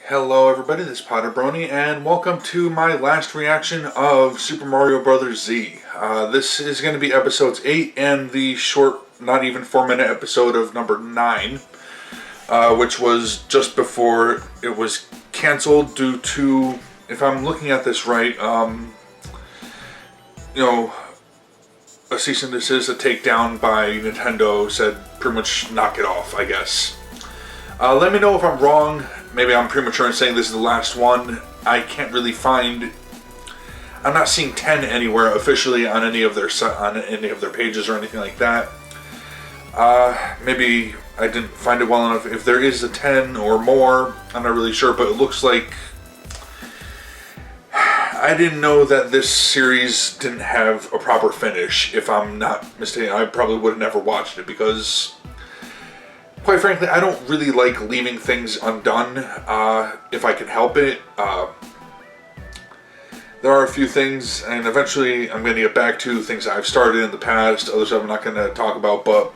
Hello everybody, this is PotterBrony, and welcome to my last reaction of Super Mario Bros. Z. This is going to be episodes 8 and the short, not even 4-minute episode of number 9, which was just before it was cancelled due to, if I'm looking at this right, a cease and desist, a takedown by Nintendo said pretty much knock it off, I guess. Let me know if I'm wrong. Maybe I'm premature in saying this is the last one. I can't really find. I'm not seeing 10 anywhere officially on any of their pages or anything like that. Maybe I didn't find it well enough. If there is a 10 or more, I'm not really sure. But it looks like I didn't know that this series didn't have a proper finish. If I'm not mistaken, I probably would have never watched it because, quite frankly, I don't really like leaving things undone if I can help it. There are a few things, and eventually I'm going to get back to things I've started in the past, other stuff I'm not going to talk about, but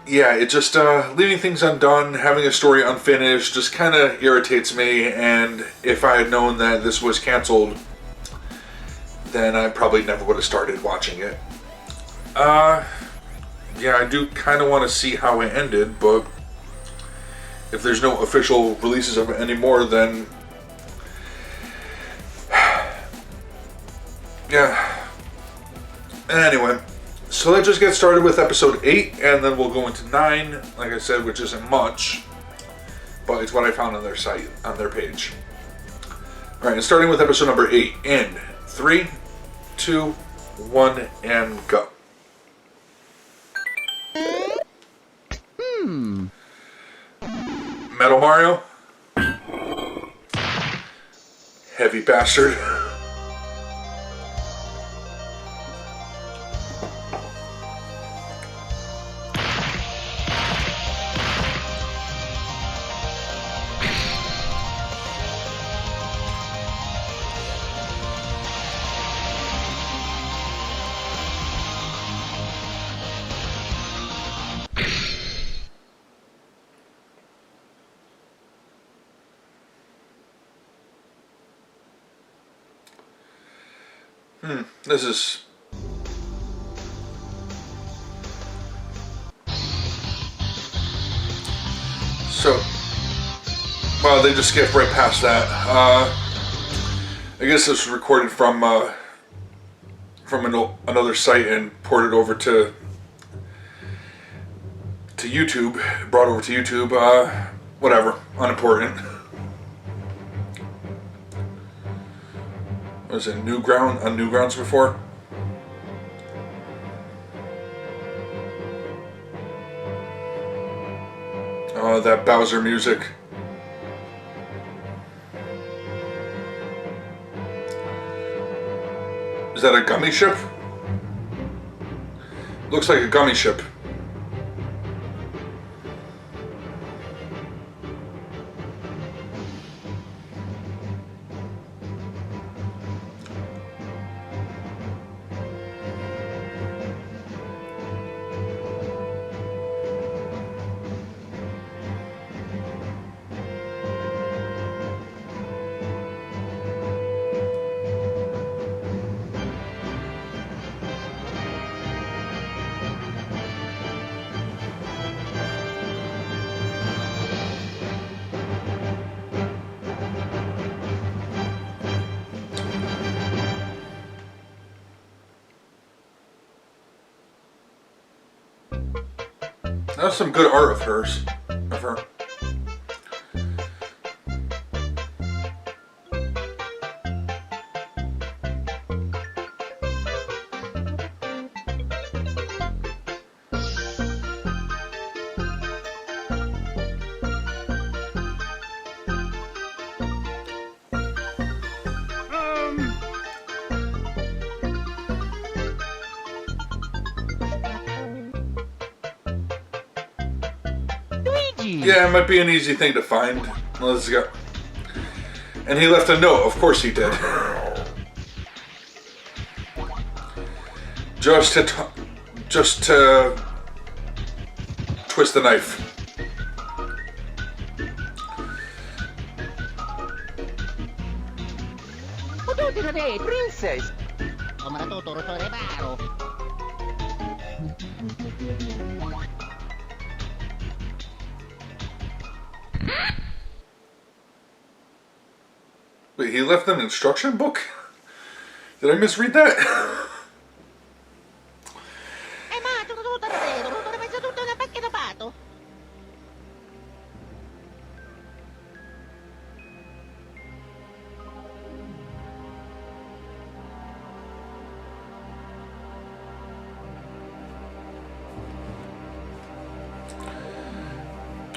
yeah, it just, leaving things undone, having a story unfinished, just kind of irritates me, and if I had known that this was canceled, then I probably never would have started watching it. Yeah, I do kind of want to see how it ended, but if there's no official releases of it anymore, then yeah. Anyway, so let's just get started with episode 8, and then we'll go into 9, like I said, which isn't much, but it's what I found on their site, on their page. Alright, and starting with episode number 8, in 3, 2, 1, and go. Metal Mario? Heavy bastard. This is... So... Well, they just skipped right past that. I guess this was recorded from another site and ported over to YouTube. Brought over to YouTube. Whatever. Unimportant. Was it Newgrounds before? Oh, that Bowser music. Is that a gummy ship? Looks like a gummy ship. That's some good art of hers. Of her. Yeah, it might be an easy thing to find. Let's go. And he left a note. Of course he did. Just to twist the knife. Princess. Wait, he left an instruction book? Did I misread that?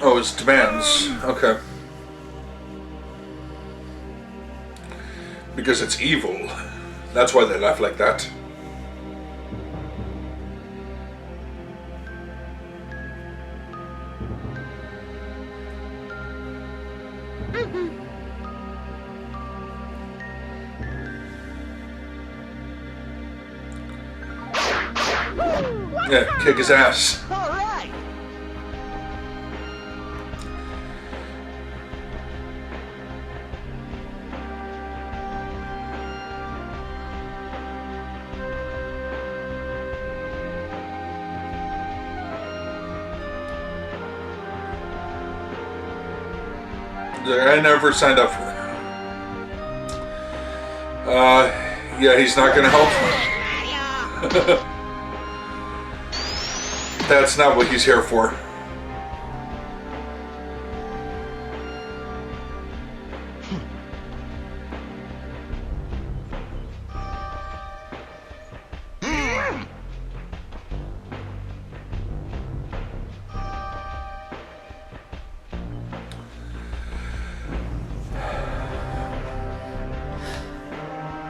Oh, his demands. Okay. Because it's evil. That's why they laugh like that. Yeah, kick his ass. I never signed up for that. Yeah, he's not gonna help. That's not what he's here for.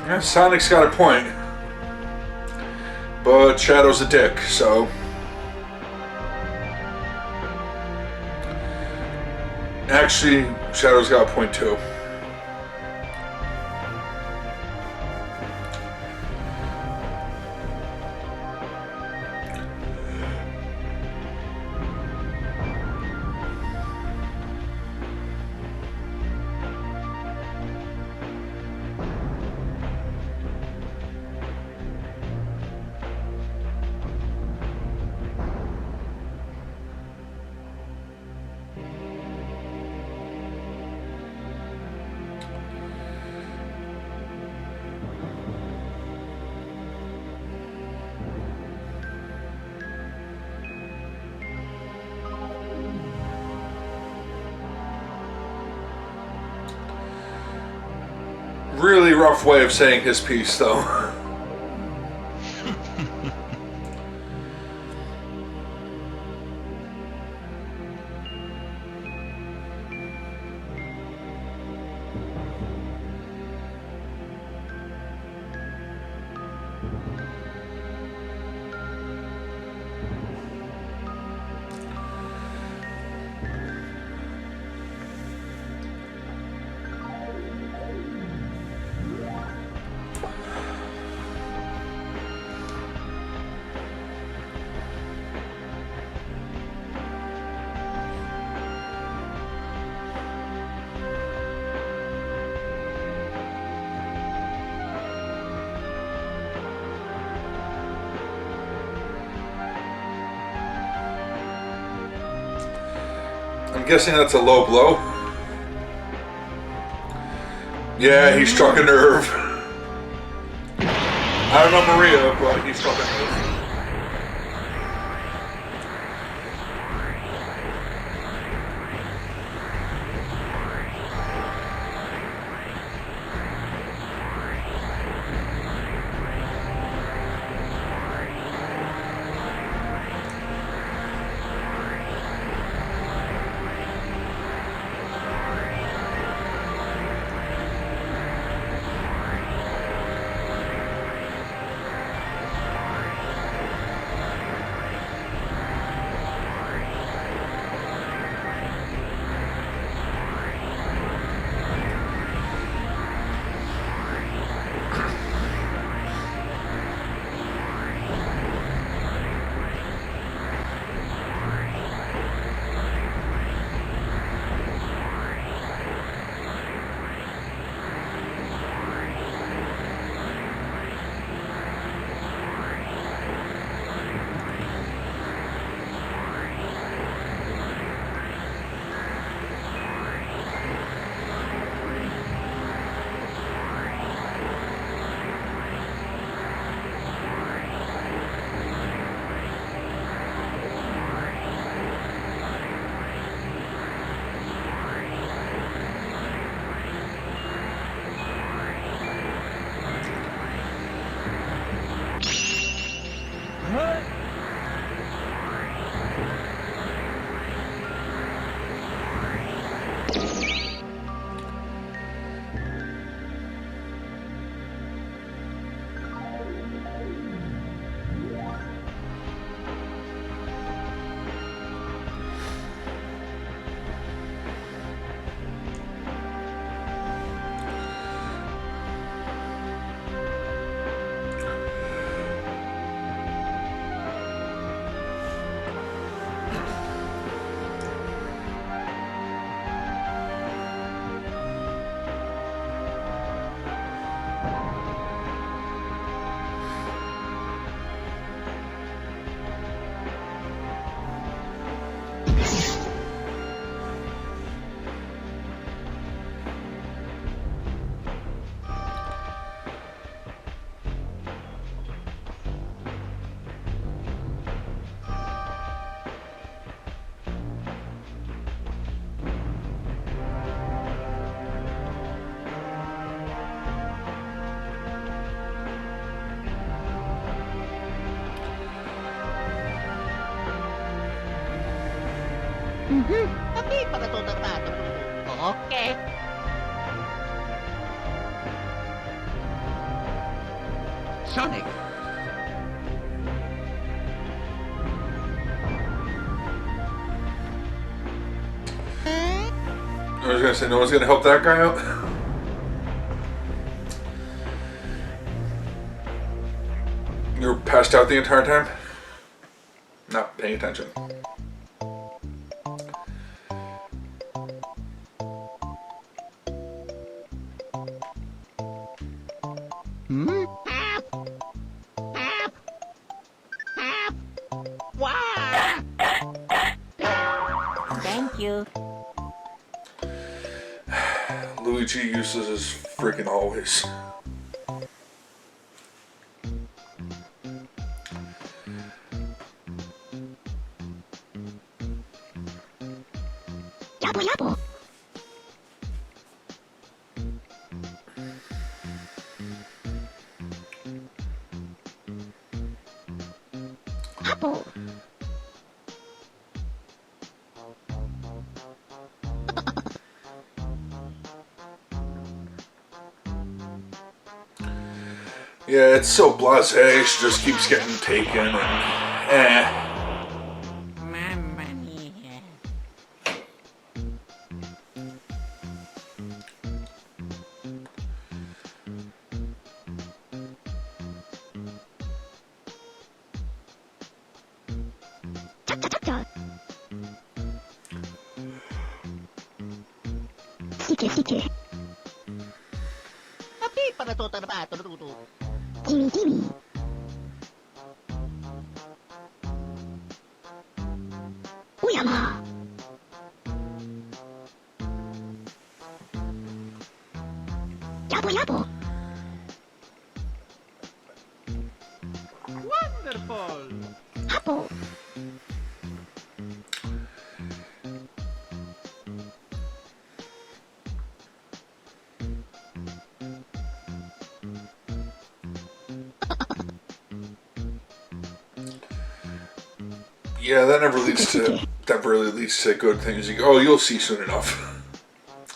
Yeah, Sonic's got a point. But Shadow's a dick, so... Actually, Shadow's got a point too. Really rough way of saying his piece, though. I'm guessing that's a low blow. Yeah, he struck a nerve. I don't know Maria, but he struck a nerve. Tapi para total. Okay. Sonic. I was gonna say, no one's gonna help that guy out. You were passed out the entire time? Not paying attention. Thank you. Luigi useless as freaking always. Yabo yabo. Apple. Yeah, it's so blasé. She just keeps getting taken and Mamma mia. Sige. Tapi para total ba? Tutu. Kimi. Uyama. Yabo. Wonderful. Apple. yeah, that never really leads to good things. You go, oh, you'll see soon enough.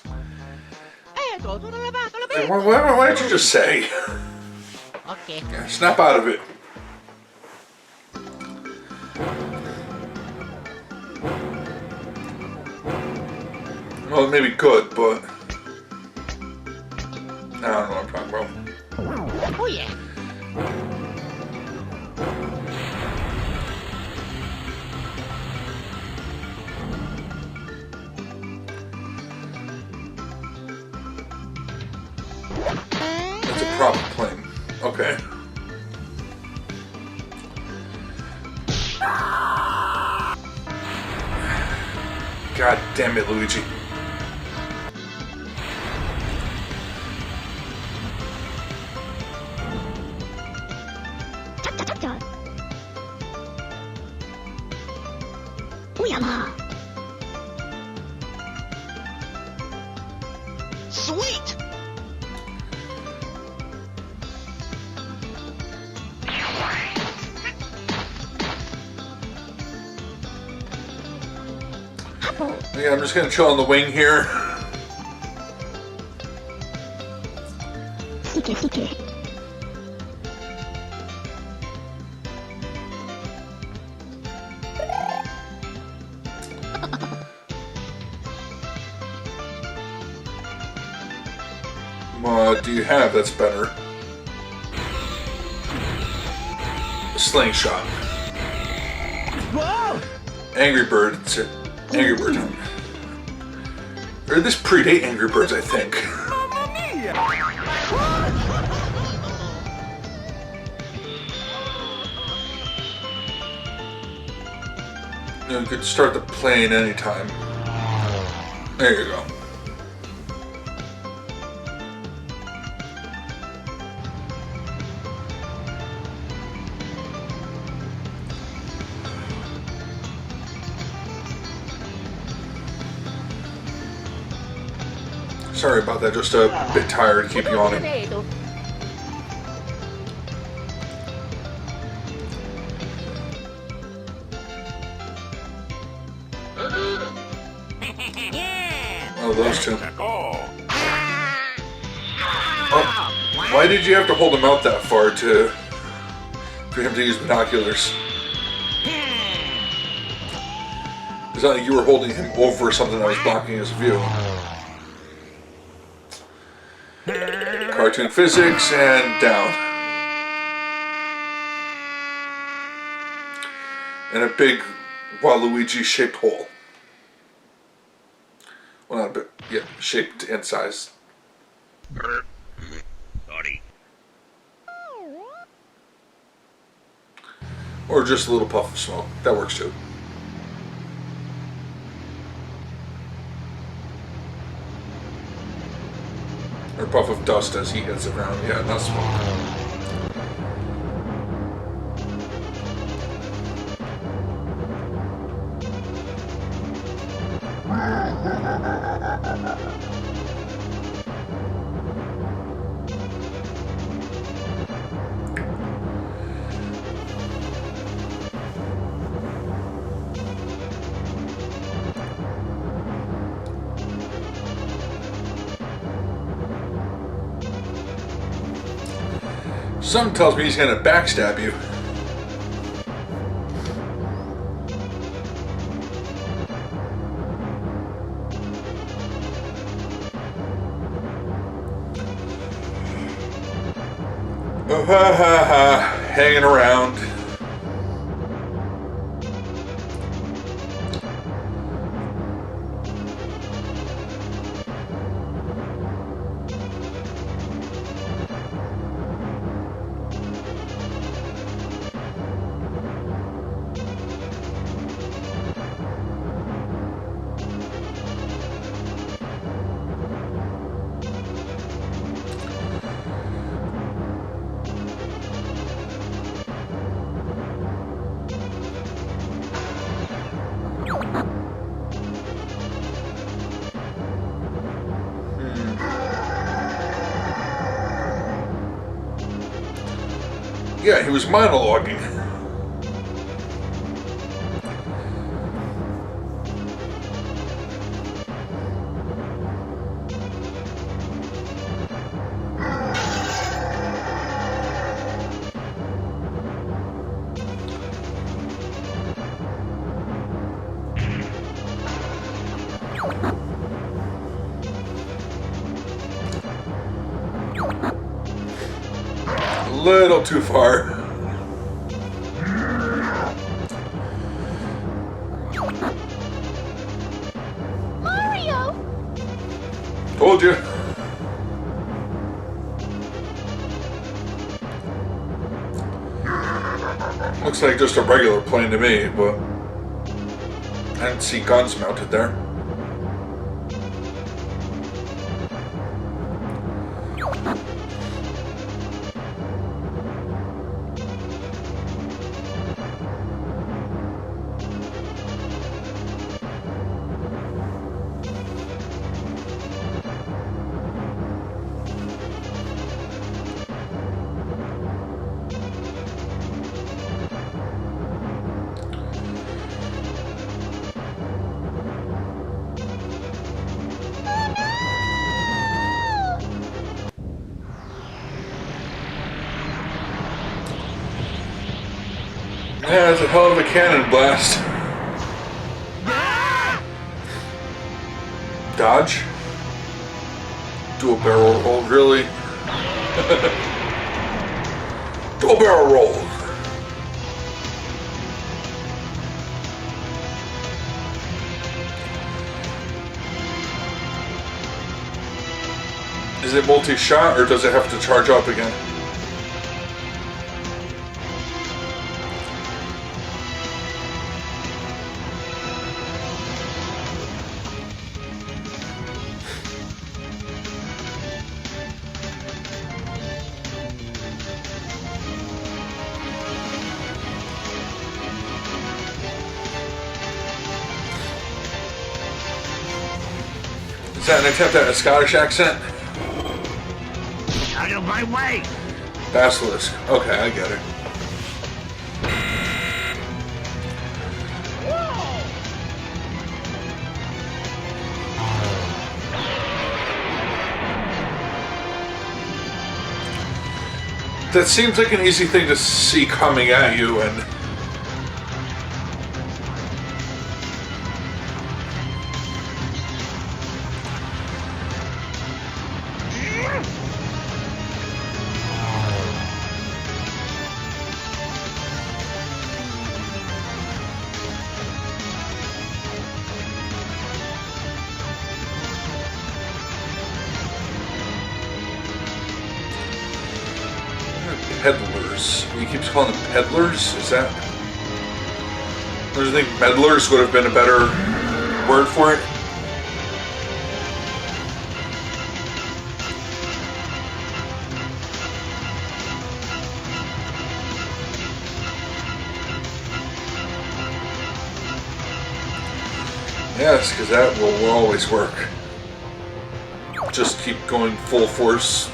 Hey, why don't you just say? Okay. Yeah, snap out of it. Well, maybe good, but I don't know what I'm talking about. Oh yeah. It's a proper plane. Okay. God damn it, Luigi. Uyama. Sweet. Yeah, I'm just gonna chill on the wing here. Sige. What do you have that's better? A slingshot. Whoa! Angry Bird. It's Angry Bird time. Or this predate Angry Birds, I think. Mamma mia! You could start the plane anytime. There you go. Sorry about that, just a bit tired, keep yawning. of those two. Oh, why did you have to hold him out that far for him to use binoculars? It's not like you were holding him over something that was blocking his view. Cartoon physics and down. And a big Waluigi-shaped hole. Well, not a bit, yeah, shaped in size. Sorry. Or just a little puff of smoke. That works too. Or puff of dust as he hits the ground. Yeah, not smoke. Something tells me he's gonna backstab you. Oh, ha ha ha, hanging around. Yeah, he was monologuing. A little too far. Mario! Told you. Looks like just a regular plane to me, but I didn't see guns mounted there. Yeah, it's a hell of a cannon blast. Dodge? Dual barrel roll, really? Dual barrel roll. Is it multi-shot or does it have to charge up again? Is that an attempt at a Scottish accent? Out of my way! Basilisk. Okay, I get it. That seems like an easy thing to see coming at you, and peddlers. He keeps calling them peddlers? Is that... Don't you think meddlers would have been a better word for it? Yes, because that will always work. Just keep going full force.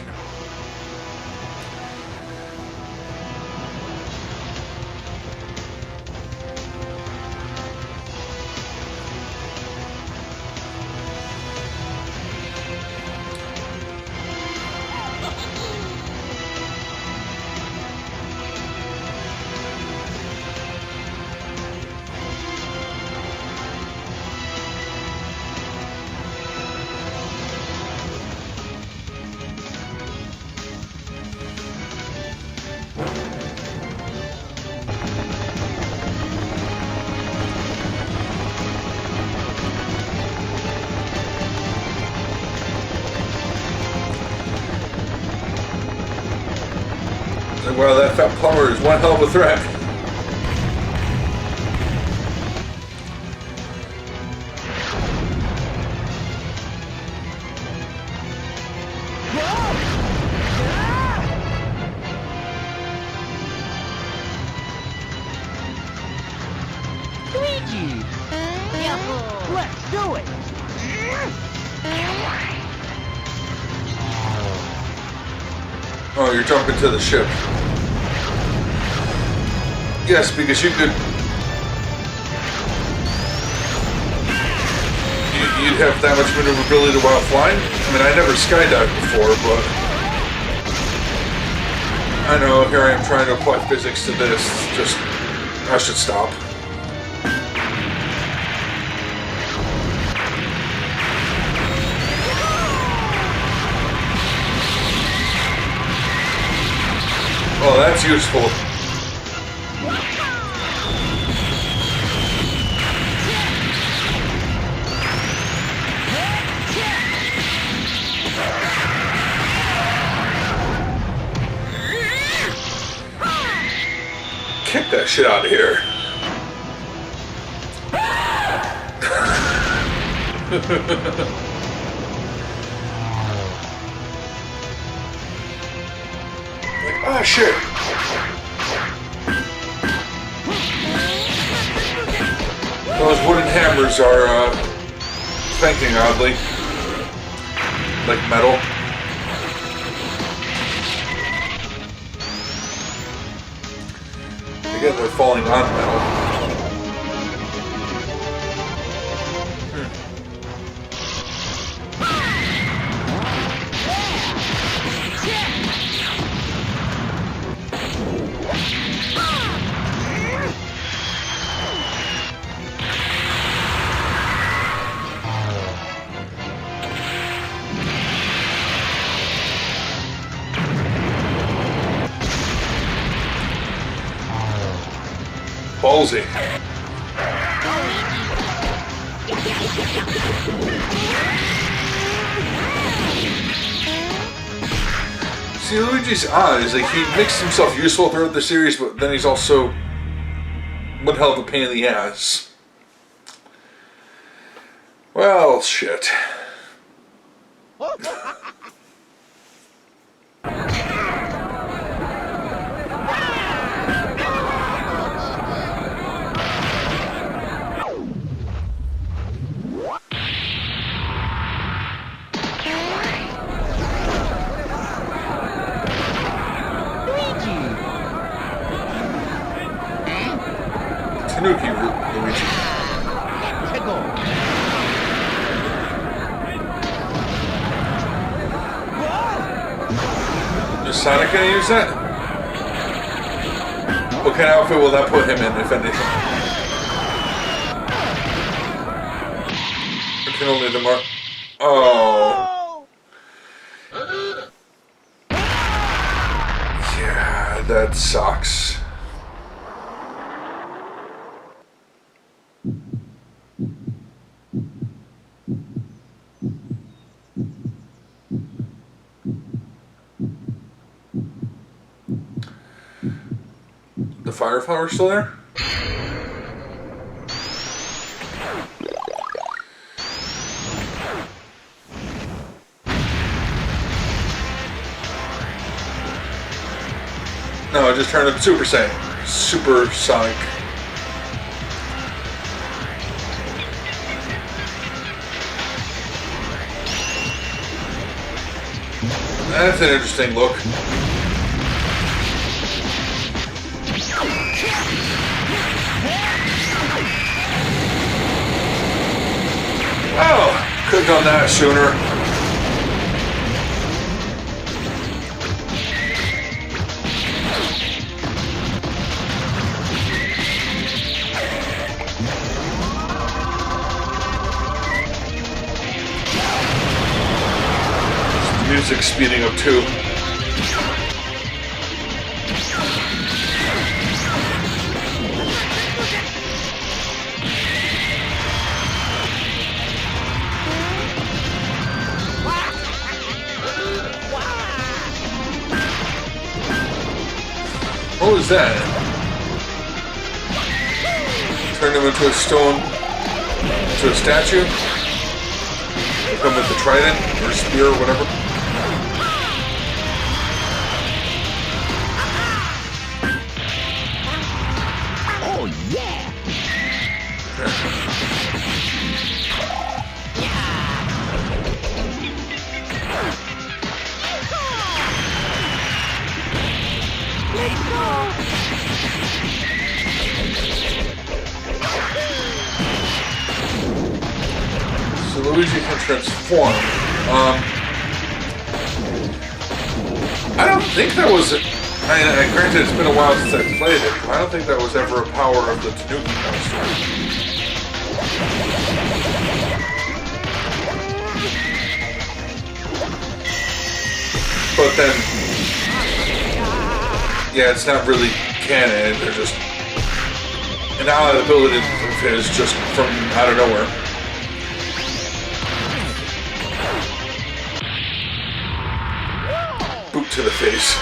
Well, that fat plumber is one hell of a threat. Luigi! Let's do it! Oh, you're jumping to the ship. Yes, because you could... You'd have that much maneuverability while flying? I mean, I never skydived before, but... I know, here I am trying to apply physics to this. Just... I should stop. Oh, that's useful. Kick that shit out of here. Like, oh shit. Those wooden hammers are spanking oddly. Like metal. Again, they're falling on metal. Ballsy. See, Luigi's odd. Is like he makes himself useful throughout the series, but then he's also one hell of a pain in the ass. Well, shit. Tanuki Luigi. Is Sonic gonna use that? What kind of outfit will that put him in, if anything? I can only the mark. Oh. Yeah, that sucks. The fire flower's still there? No, I just turned it Super Saiyan. Super Sonic. That's an interesting look. Oh, could have done that sooner. Music speeding up too. What was that? Turned him into a stone, into a statue? Come with the trident or spear or whatever. Oh yeah! So Luigi can transform. I don't think that was it. Granted, it's been a while since I played it, but I don't think that was ever a power of the Tanuki monster. But then, yeah, it's not really canon. They're just an ally ability of his just from out of nowhere. Boot to the face.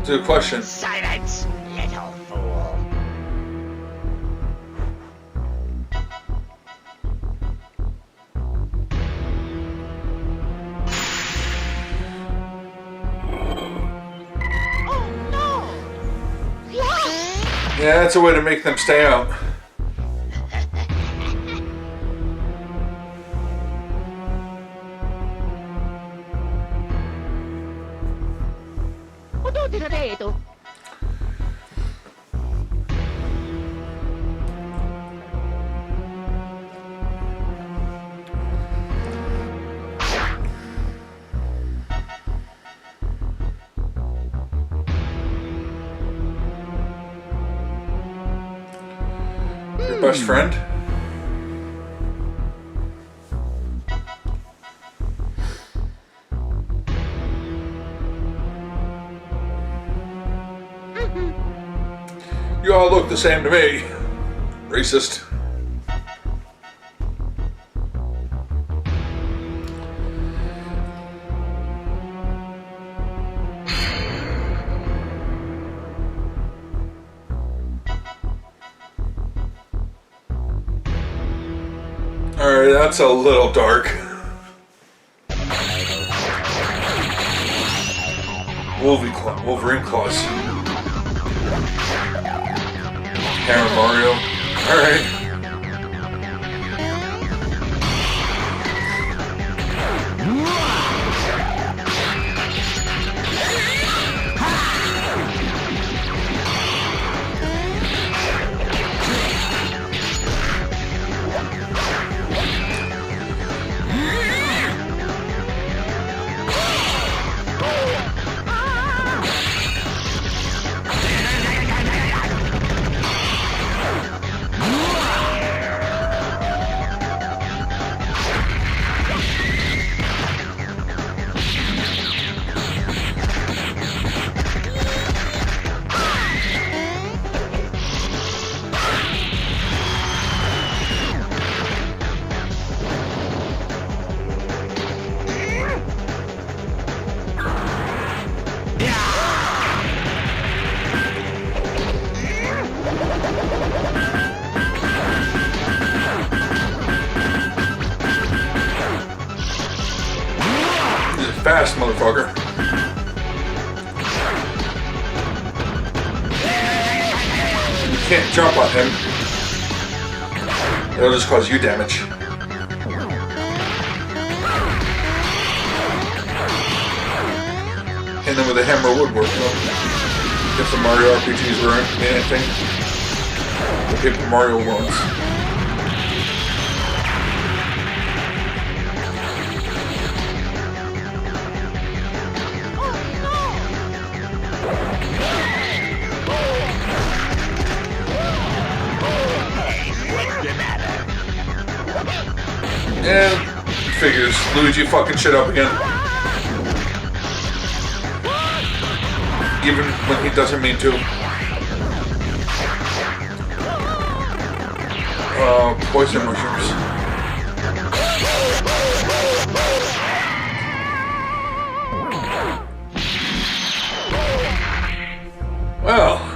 It's a good question. Silence, little fool. Oh no! Yeah, that's a way to make them stay out. Your best friend? You all look the same to me. Racist. Alright, that's a little dark. Wolverine claws. Hammer Mario. Alright. fast, motherfucker. You can't jump on him. It'll just cause you damage. And then with a hammer would work, though. If the Mario RPGs were anything. The Paper Mario ones. And figures. Luigi fucking shit up again. Even when he doesn't mean to. Poison mushrooms. Well.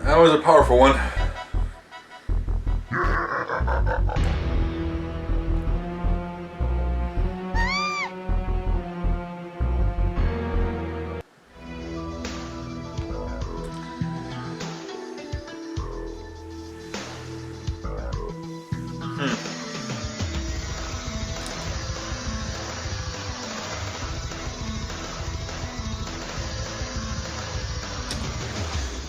That was a powerful one.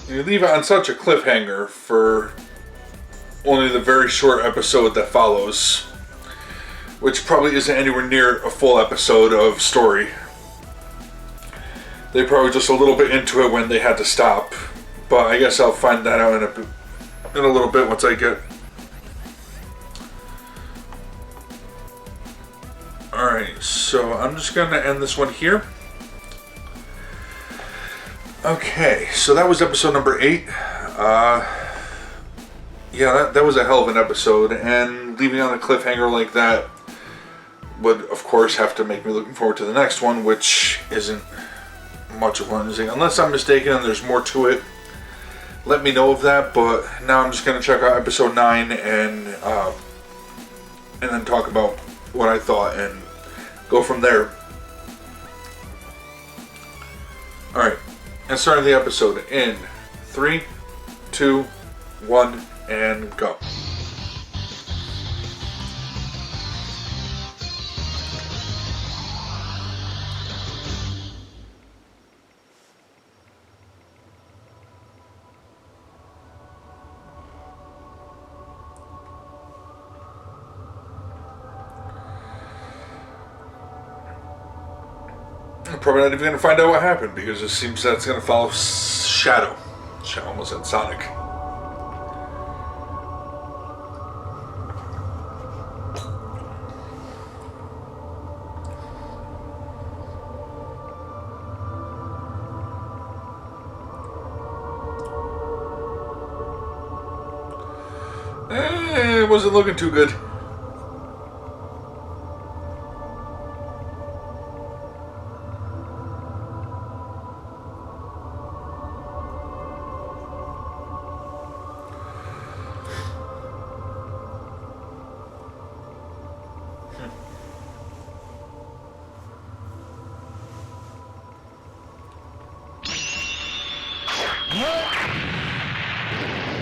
You leave it on such a cliffhanger for only the very short episode that follows, which probably isn't anywhere near a full episode of story. They probably just a little bit into it when they had to stop, but I guess I'll find that out in a little bit once I get. Alright, so I'm just going to end this one here. Okay, so that was episode number 8. Yeah, that was a hell of an episode, and leaving on a cliffhanger like that would, of course, have to make me looking forward to the next one, which isn't much of anything. Unless I'm mistaken and there's more to it, let me know of that, but now I'm just going to check out episode 9 and then talk about what I thought and go from there. Alright. And starting the episode in 3, 2, 1, and go. I'm probably not even going to find out what happened because it seems that's going to follow Shadow. I almost said Sonic. It wasn't looking too good.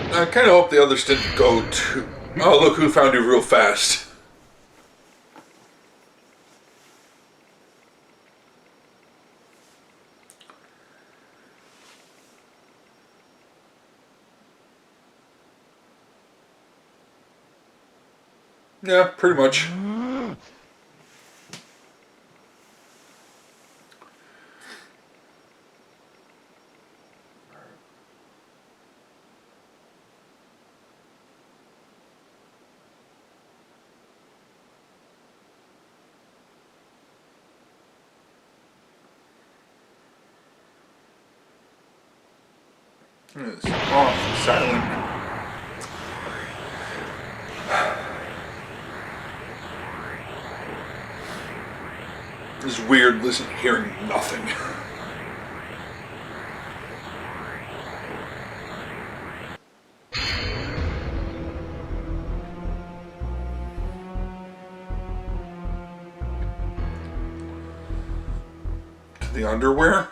I kind of hope the others didn't go too... Oh, look who found you real fast. Yeah, pretty much. It's off, silent. It's weird, hearing nothing. The underwear?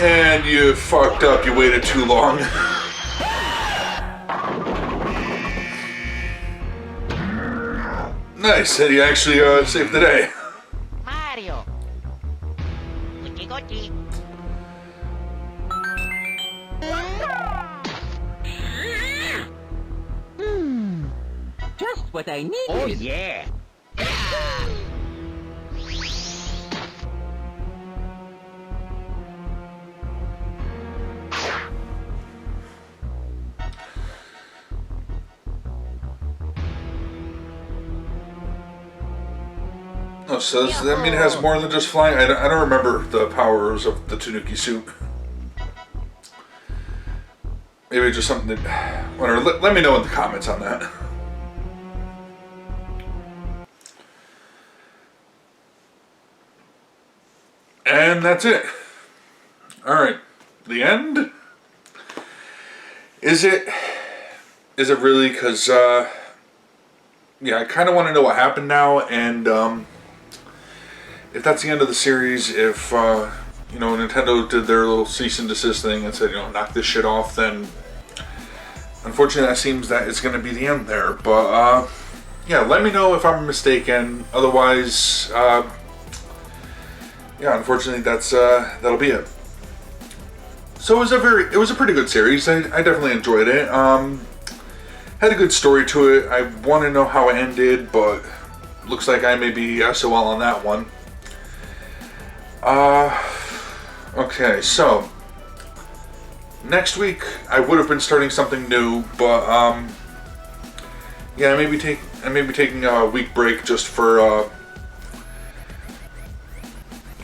And you fucked up, you waited too long. Nice, and he actually saved the day. Mario. Gucci gucci. Just what I needed. Oh yeah. Oh, so does that mean it has more than just flying? I don't remember the powers of the Tanuki suit. Maybe just something that... Whatever, let me know in the comments on that. And that's it. Alright. The end? Is it? Is it really? Because, yeah, I kind of want to know what happened now, and, if that's the end of the series, if, you know, Nintendo did their little cease and desist thing and said, you know, knock this shit off, then unfortunately that seems that it's going to be the end there. But, yeah, let me know if I'm mistaken. Otherwise, yeah, unfortunately that'll be it. So it was a pretty good series. I definitely enjoyed it. Had a good story to it. I want to know how it ended, but looks like I may be SOL on that one. Okay, so next week I would have been starting something new, but yeah, I may be taking a week break just for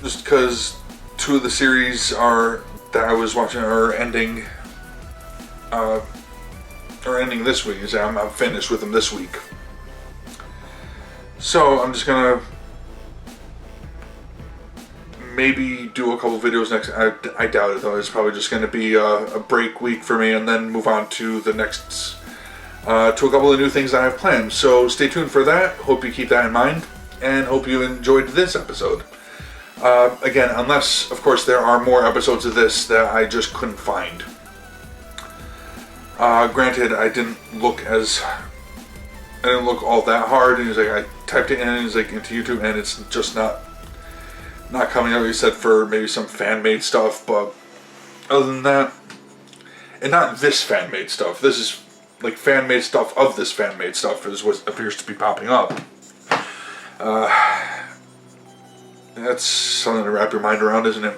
just because two of the series that I was watching are ending this week. I'm finished with them this week, so I'm just gonna maybe do a couple videos next. I doubt it though. It's probably just going to be a break week for me, and then move on to the next to a couple of new things I have planned. So stay tuned for that. Hope you keep that in mind, and hope you enjoyed this episode. Again, unless of course there are more episodes of this that I just couldn't find. Granted, I didn't look all that hard, and I typed it in into YouTube, and it's just not coming out, except for maybe some fan-made stuff, but other than that, and not this fan-made stuff, this is like fan-made stuff of this fan-made stuff is what appears to be popping up. That's something to wrap your mind around, isn't it?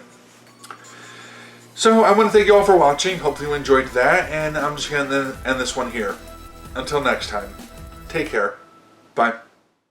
So, I want to thank you all for watching. Hopefully you enjoyed that, and I'm just going to end this one here. Until next time, take care. Bye.